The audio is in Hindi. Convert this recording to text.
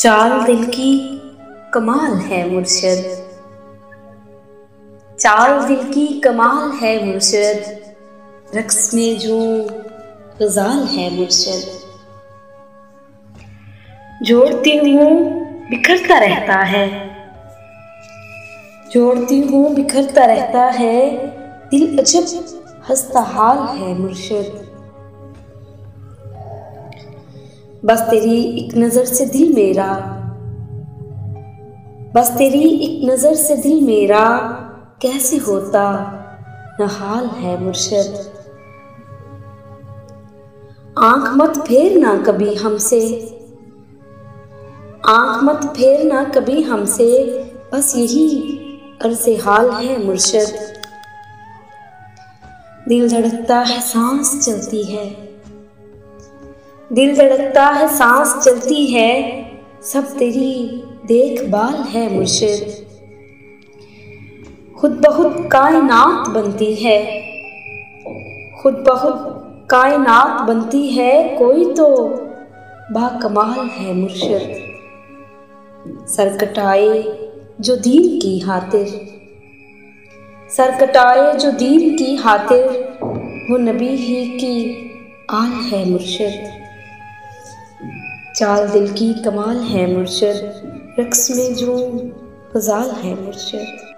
चाल दिल की कमाल है मुर्शिद, चाल दिल की कमाल है मुर्शिद, रक्स में जो गजाल है मुर्शिद। जोड़ती हूँ बिखरता रहता है, जोड़ती हूँ बिखरता रहता है, दिल अजब हंसता हाल है मुर्शिद। बस तेरी एक नजर से दिल मेरा, बस तेरी एक नजर से दिल मेरा, कैसे होता न हाल है मुर्शिद। आंख मत फेरना कभी हमसे, आंख मत फेरना कभी हमसे, बस यही अर्ज़े हाल है मुर्शिद। दिल धड़कता है सांस चलती है, दिल धड़कता है सांस चलती है, सब तेरी देखभाल है मुर्शिद। खुद बहुत कायनात बनती है, खुद बहुत कायनात बनती है, कोई तो बाकमाल है मुर्शिद। सर कटाए जो दीन की खातिर, सर कटाए जो दीन की खातिर, वो नबी ही की आल है मुर्शिद। चाल दिल की कमाल है मुर्शिद, रक्स में जो गजाल है मुर्शिद।